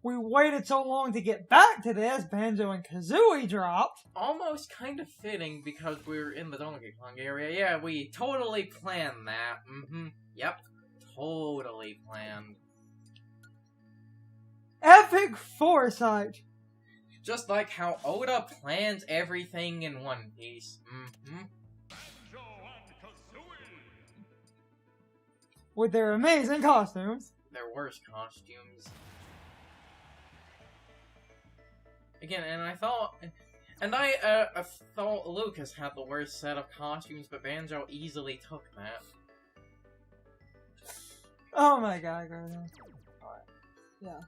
we waited so long to get back to this, Banjo and Kazooie dropped. Almost kind of fitting because we're in the Donkey Kong area. Yeah, we totally planned that. Yep. Totally planned. Epic foresight. Just like how Oda plans everything in One Piece. With their amazing costumes. Their worst costumes. Again, and I thought Lucas had the worst set of costumes, but Banjo easily took that. Oh my god, Alright. Yeah.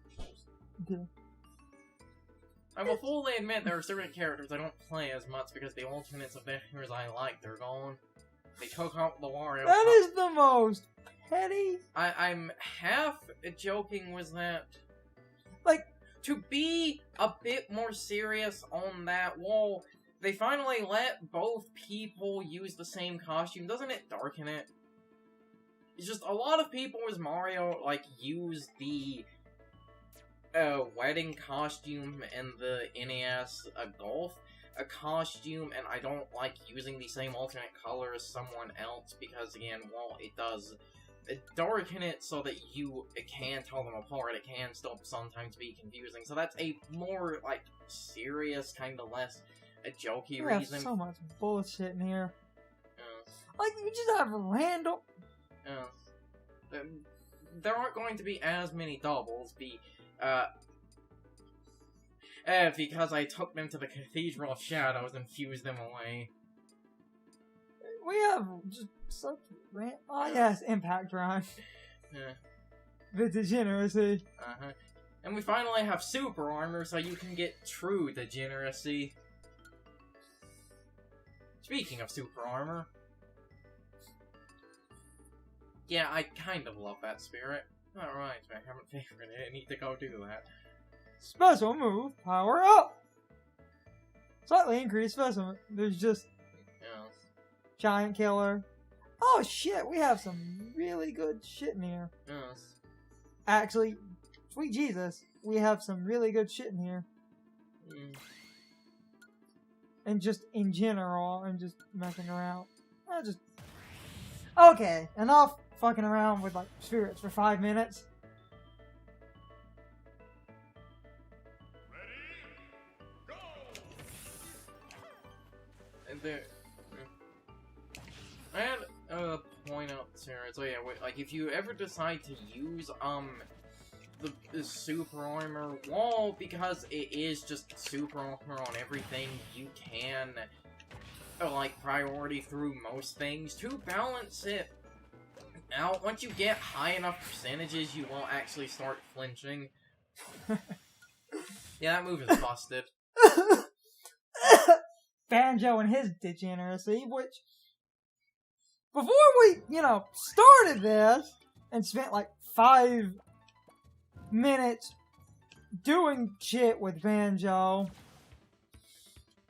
I will fully admit there are certain characters I don't play as much because the alternates of characters I like, they're gone. They took out the Wario. That is the most petty. I'm half joking with that. Like, to be a bit more serious on that, well, they finally let both people use the same costume. Doesn't it darken it? It's just a lot of people as Mario, like, use the wedding costume and the NES Golf costume, and I don't like using the same alternate color as someone else because, again, well, it does darken it so that you can tell them apart. It can still sometimes be confusing, so that's a more, like, serious, kind of less a jokey reason. We have so much bullshit in here. Like, you just have random... there aren't going to be as many doubles, because I took them to the Cathedral of Shadows and fused them away. We have just such oh yes, Impact Run. The degeneracy. And we finally have super armor, so you can get true degeneracy. Speaking of super armor... Yeah, I kind of love that spirit. Alright, I haven't favored it. I need to go do that. Special move, power up! Slightly increased special. There's just... Giant killer. Oh shit, we have some really good shit in here. Yes. Actually, sweet Jesus, we have some really good shit in here. And just in general, I'm just messing around. Okay, enough fucking around with, like, spirits for 5 minutes. I had a point out there. So yeah, like, if you ever decide to use, the super armor, well, because it is just super armor on everything, you can, like, priority through most things to balance it out. Once you get high enough percentages, you won't actually start flinching. Yeah, that move is busted. Banjo and his degeneracy, which, before we, started this, and spent like 5 minutes doing shit with Banjo,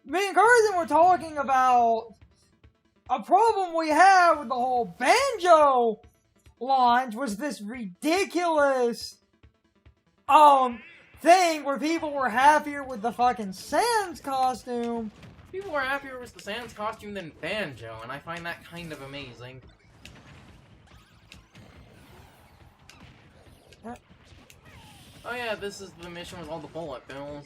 me and Carson were talking about a problem we had with the whole Banjo launch was this ridiculous, thing where people were happier with the fucking Sans costume. People were happier with the Sans costume than Banjo, and I find that kind of amazing. Oh yeah, this is the mission with all the bullet bills.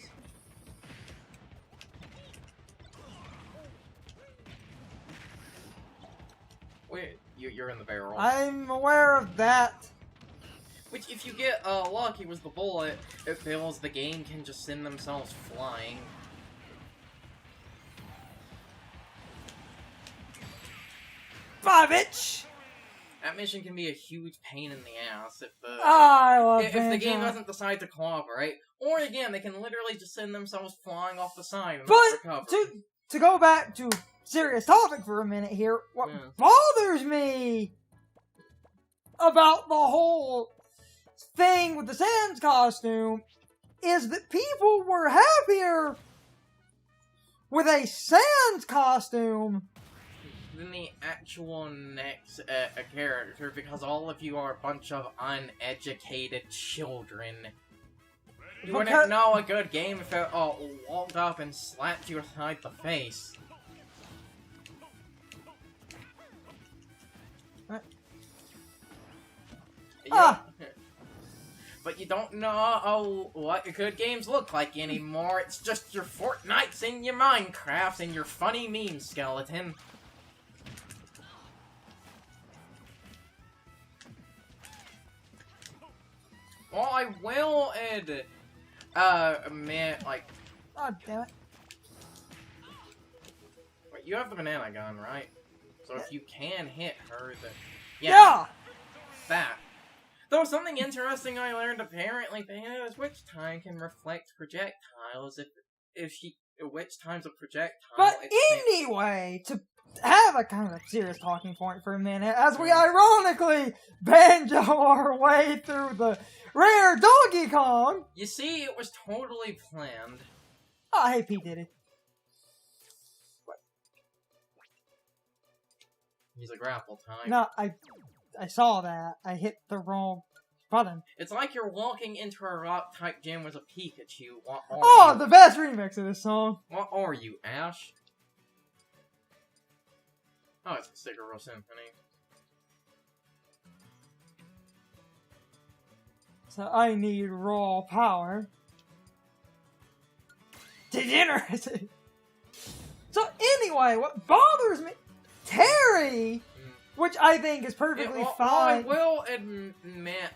Wait, you're in the barrel. I'm aware of that. Which, if you get lucky with the bullet, it fails, the game can just send themselves flying. Bye, bitch! That mission can be a huge pain in the ass if the if the game doesn't decide to cooperate. Or again, they can literally just send themselves flying off the side and not recover. To go back to serious topic for a minute here, what bothers me about the whole thing with the Sans costume is that people were happier with a Sans costume than the actual next character, because all of you are a bunch of uneducated children. You wouldn't know a good game if it walked up and slapped you aside the face. What? But you don't know what good games look like anymore. It's just your Fortnites and your Minecrafts and your funny meme skeleton. Well, I will admit, like... Oh, damn it. Wait, you have the banana gun, right? So if you can hit her, then... Yeah! That. Though something interesting I learned, apparently, banana switch time can reflect projectiles which times a projectile... But anyway, to have a kind of serious talking point for a minute, as we ironically banjo our way through the rare Donkey Kong. You see, it was totally planned. Oh, hey, P. Diddy. He's a grapple time. No, I saw that. I hit the wrong button. It's like you're walking into a rock-type gym with a Pikachu. What are Oh, you? the best remix of this song. What are you, Ash? Oh, it's Cigarro Symphony. So I need raw power. Degeneracy. So anyway, what bothers me... Terry! Which I think is perfectly fine. Well, I will admit,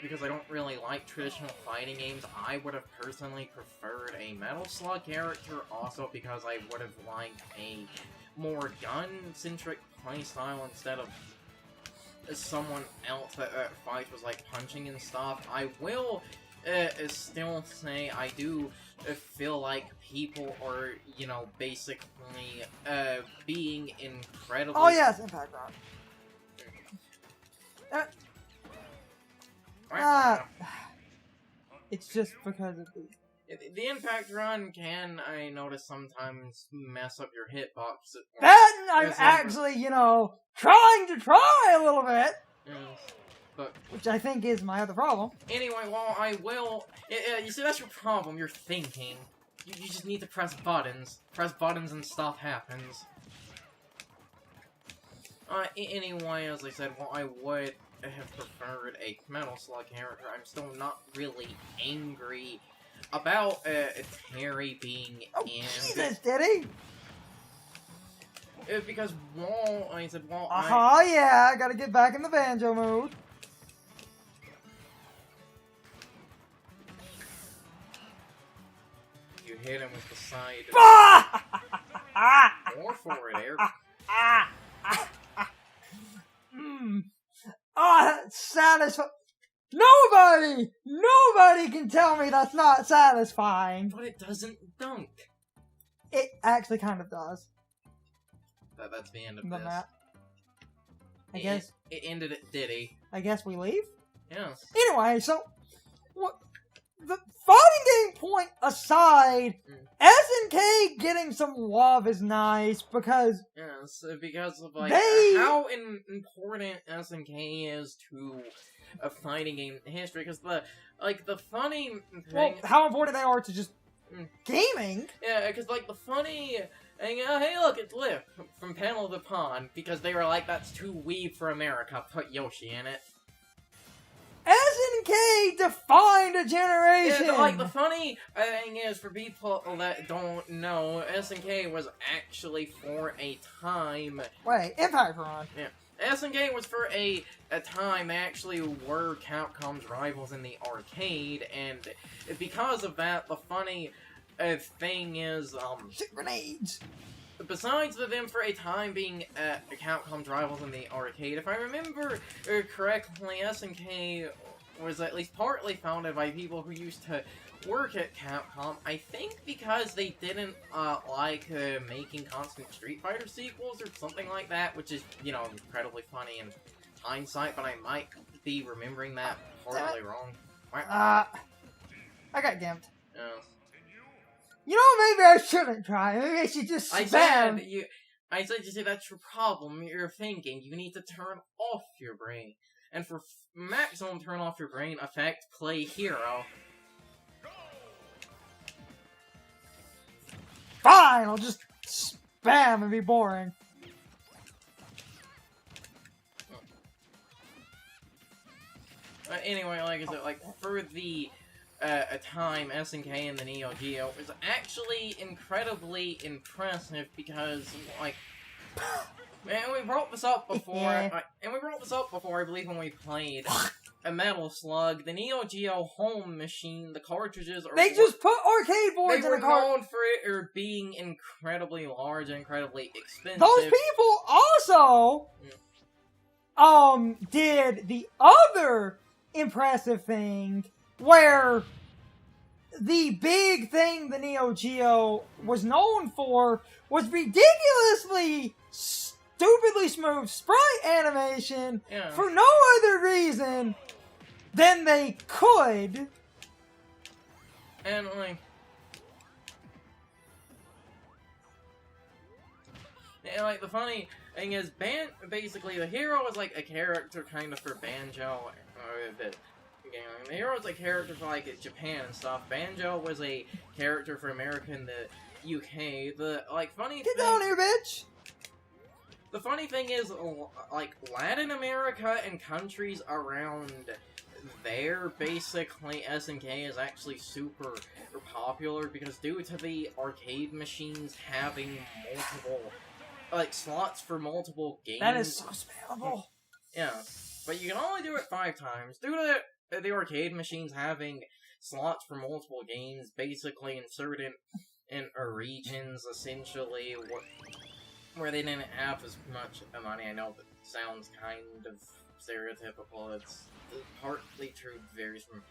because I don't really like traditional fighting games, I would have personally preferred a Metal Slug character, also because I would have liked a more gun-centric playstyle instead of someone else that fights was like punching and stuff. I will still say I do feel like people are, basically being incredibly... Oh yes, Impact Run. It's just because of the Impact Run can, I notice, sometimes mess up your hitbox. That I'm actually, trying to try a little bit. Yes, but... Which I think is my other problem. Anyway, well, I will... you see, that's your problem, you're thinking. You just need to press buttons. Press buttons and stuff happens. Anyway, as I said, well, I would have preferred a Metal Slug character. I'm still not really angry about Terry being in... Jesus, Diddy! Because, well, I said, well, yeah, I gotta get back in the banjo mode. You hit him with the side... or forward air. That's satisfying. Nobody can tell me that's not satisfying. But it doesn't dunk. It actually kind of does. That's the end of The this. map. I guess. It ended at Diddy. I guess we leave? Yes. Anyway, so... The fighting game point aside, SNK getting some love is nice because... Yes, because of, how important SNK is to a fighting game history, because the funny thing... Well, how important they are to just gaming? Yeah, because, the funny thing, hey look, it's Lip from Panel the Pond, because they were like, that's too weeb for America, put Yoshi in it. SNK defined a generation! Yeah, the funny thing is, for people that don't know, SNK was actually for a time... Wait, Impact Run. Yeah. SNK was for a time actually were Capcom's rivals in the arcade, and because of that, the funny thing is, Shit grenades! Besides them for a time being Capcom's rivals in the arcade, if I remember correctly, SNK was at least partly founded by people who used to work at Capcom. I think because they didn't like making constant Street Fighter sequels or something like that, which is, incredibly funny in hindsight, but I might be remembering that horribly wrong. I got gimped. Yeah. Maybe I shouldn't try. Maybe I should just spam. I said, you see, that's your problem. You're thinking. You need to turn off your brain. And for maximum turn off your brain effect, play Hero. fine, I'll just spam and be boring. But anyway, like I said, like, for the a time, SNK and the Neo Geo was actually incredibly impressive because, like, and we brought this up before, I believe, when we played a Metal Slug, the Neo Geo home machine, the cartridges are... They just put arcade boards in the car. They were known for it being incredibly large and incredibly expensive. Those people also did the other impressive thing where the big thing the Neo Geo was known for was ridiculously stupidly smooth sprite animation for no other reason than they could. And like, and like the funny thing is, basically the hero is like a character kind of for Banjo. The hero was a character for like Japan and stuff. Banjo was a character for America and the UK. The like funny Get down here, bitch! The funny thing is, like Latin America and countries around there, basically SNK is actually super popular because due to the arcade machines having multiple like slots for multiple games. That is so spammable. Yeah, but you can only do it 5 times. Due to the arcade machines having slots for multiple games, basically inserted in regions, essentially, where they didn't have as much money. I know that sounds kind of stereotypical. It's partly true, varies from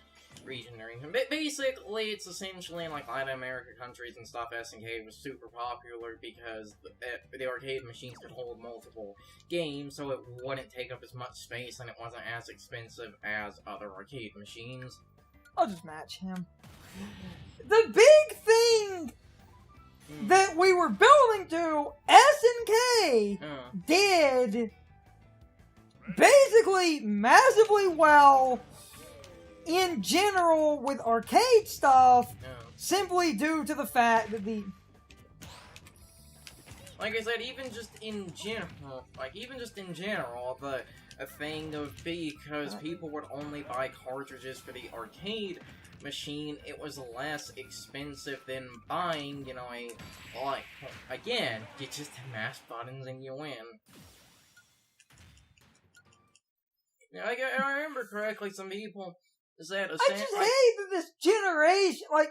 region to region. But basically, it's essentially in like Latin America countries and stuff, SNK was super popular because the arcade machines could hold multiple games, so it wouldn't take up as much space and it wasn't as expensive as other arcade machines. I'll just match him. The big thing that we were building to, SNK did basically massively well in general with arcade stuff, simply due to the fact that like I said, even just in general, a thing of because people would only buy cartridges for the arcade machine, it was less expensive than buying, you know, again, you just mash buttons and you win. Like, I remember correctly, some people said... I just hate that this generation, like,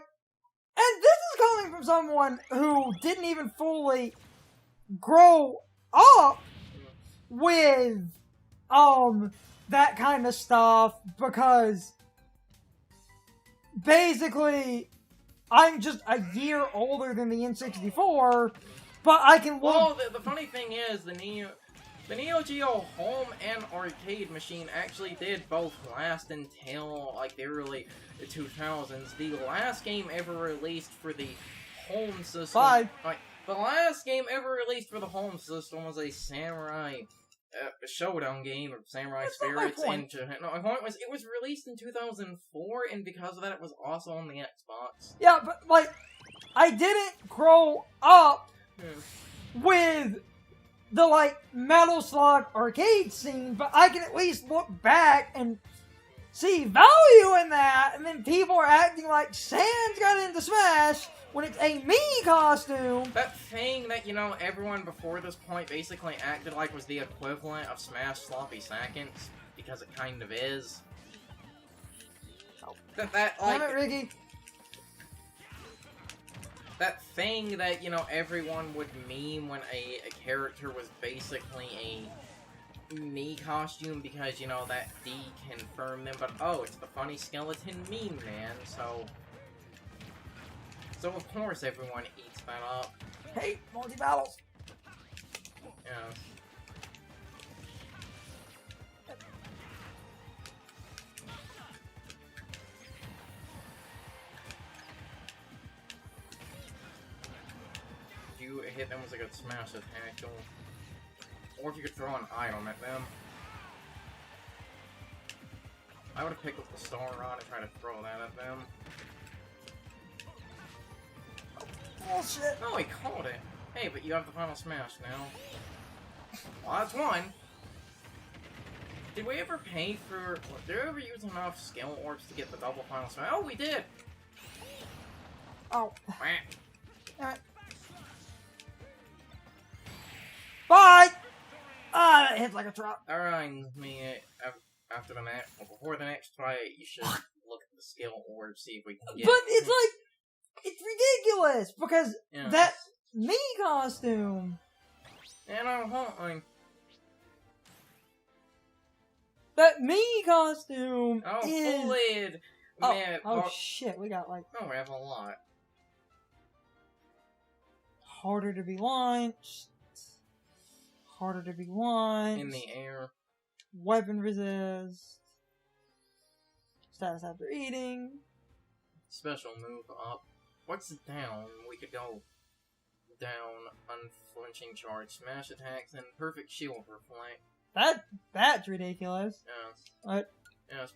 and this is coming from someone who didn't even fully grow up with, that kind of stuff, because basically, I'm just a year older than the N64, but I can look... Well, the funny thing is, the Neo Geo home and arcade machine actually did both last until, like, the early 2000s. The last game ever released for the home system... Like, the last game ever released for the home system was a Samurai Showdown game, or Samurai Spirits. No, my point was, it was released in 2004, and because of that, it was also on the Xbox. Yeah, but, like, I didn't grow up with the, like, Metal Slug arcade scene, but I can at least look back and see value in that, and then people are acting like Sans got into Smash when it's a Mii costume. That thing that, you know, everyone before this point basically acted like was the equivalent of Smash Sloppy Seconds, because it kind of is. That like... Damn it, Ricky. That thing that, you know, everyone would meme when a character was basically a Mii costume because, you know, that D confirmed them, but oh, it's the funny skeleton meme, man, so of course everyone eats that up. Hey, multi-battles. Yeah. If you hit them with a good smash attack, or if you could throw an item at them. I would have picked up the Star Rod and tried to throw that at them. Bullshit. Oh, he caught it. Hey, but you have the final smash now. Well, that's one. Did we ever pay for... Did we ever use enough skill orbs to get the double final smash? Oh, we did! Oh. Wah. Alright. Bye! Ah, that hits like a truck. Alright, me, after the next... Well, before the next fight, you should look at the skill orbs, see if we can get... But it's like... It's ridiculous! Because Yeah. that Mii costume... And I'm hoping... That Mii costume Oh, is... bullied! Oh, Man, oh shit, we got like... Oh, we have a lot. Harder to be launched. Harder to be launched. In the air. Weapon resist. Status after eating. Special move up. What's down? We could go down, unflinching charge, smash attacks, and perfect shield for flank. That's ridiculous. Yes. What? Yes.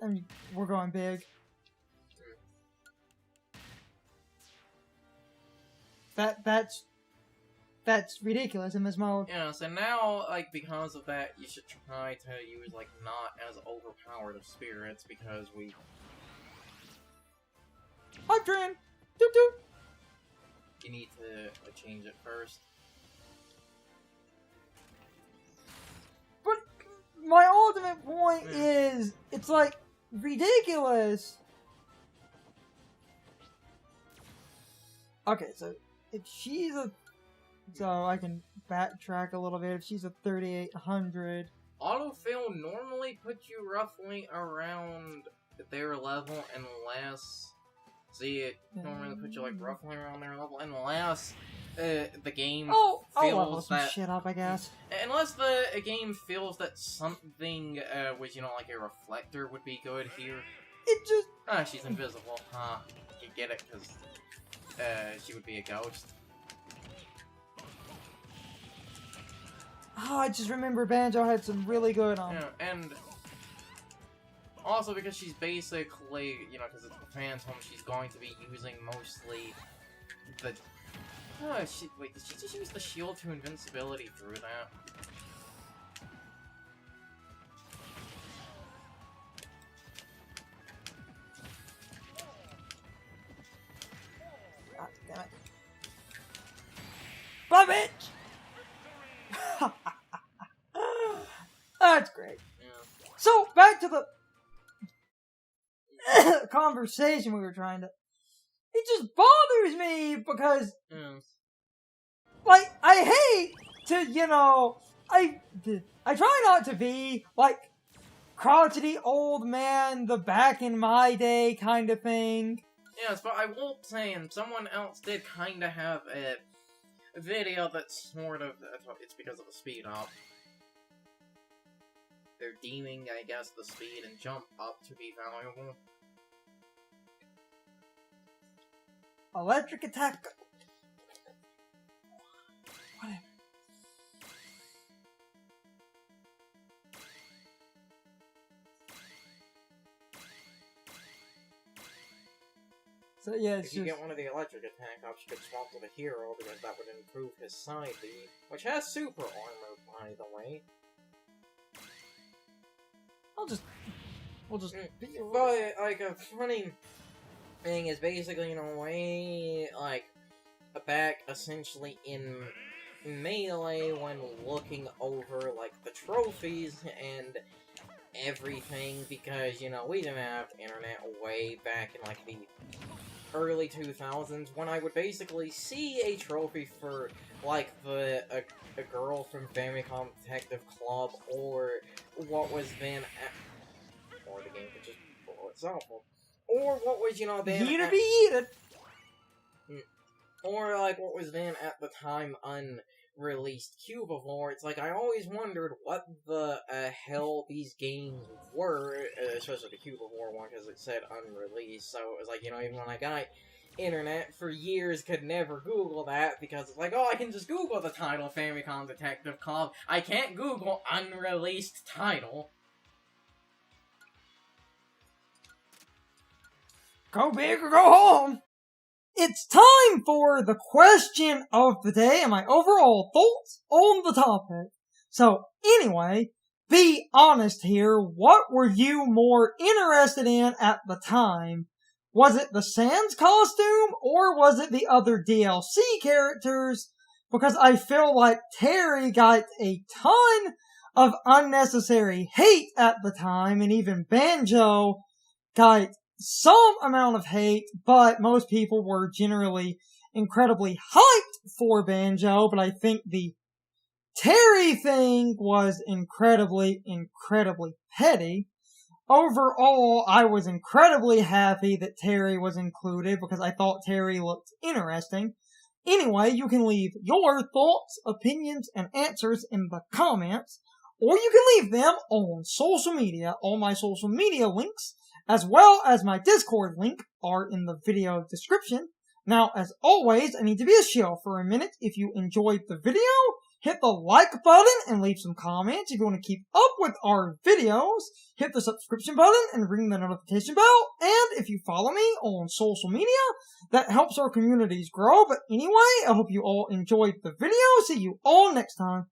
I mean, we're going big. That's ridiculous in this mode. Yes, and now, like, because of that, you should try to use, like, not as overpowered of spirits, because we... I'm trained! Doop doop! You need to change it first. But my ultimate point is, it's like, ridiculous! Okay, so, if she's a... So I can backtrack a little bit. If she's a 3800... Autofill normally puts you roughly around their level, unless... See, it normally puts you, like, roughly around their level, unless the game I'll level feels some that... shit up, I guess. Unless the game feels that something with, you know, like a reflector would be good here. It just... Ah, she's invisible. Huh. You get it, because she would be a ghost. Oh, I just remember Banjo had some really good Yeah, and also because she's basically, you know, because it's the Phantom, she's going to be using mostly the... wait, did she just use the shield to invincibility through that? God damn it. Bye, bitch! That's great. Yeah. So, back to the conversation we were trying to... It just bothers me because, like, I hate to, you know, I try not to be, like, crotchety old man, the back in my day kind of thing. Yes, but I will say, and someone else did kind of have a video that's sort of... It's because of the speed up. They're deeming, I guess, the speed and jump up to be valuable. Electric attack. Whatever. So yeah, it's if you get one of the electric attack ups, you could swap to the hero, because that would improve his side B, which has super armor, by the way. we'll just. But like a funny thing is basically in a way like back essentially in Melee when looking over like the trophies and everything, because you know we didn't have internet way back in like the early 2000s when I would basically see a trophy for like a girl from Famicom Detective Club, or what was then or the game could just blow itself up. Or what was, you know, then Heater be heated. Or like what was then at the time unreleased Cubivore. It's like I always wondered what the hell these games were, especially the Cubivore one, because it said unreleased. So it was like, you know, even when I got internet for years, could never Google that, because it's like, oh, I can just Google the title Famicom Detective Club. I can't Google unreleased title. Go big or go home. It's time for the question of the day and my overall thoughts on the topic. So anyway, be honest here. What were you more interested in at the time? Was it the Sans costume or was it the other DLC characters? Because I feel like Terry got a ton of unnecessary hate at the time, and even Banjo got some amount of hate, but most people were generally incredibly hyped for Banjo, but I think the Terry thing was incredibly petty. Overall, I was incredibly happy that Terry was included because I thought Terry looked interesting. Anyway, you can leave your thoughts, opinions, and answers in the comments, or you can leave them on social media. All my social media links, as well as my Discord link, are in the video description. Now, as always, I need to be a shill for a minute. If you enjoyed the video, hit the like button and leave some comments. If you want to keep up with our videos, hit the subscription button and ring the notification bell. And if you follow me on social media, that helps our communities grow. But anyway, I hope you all enjoyed the video. See you all next time.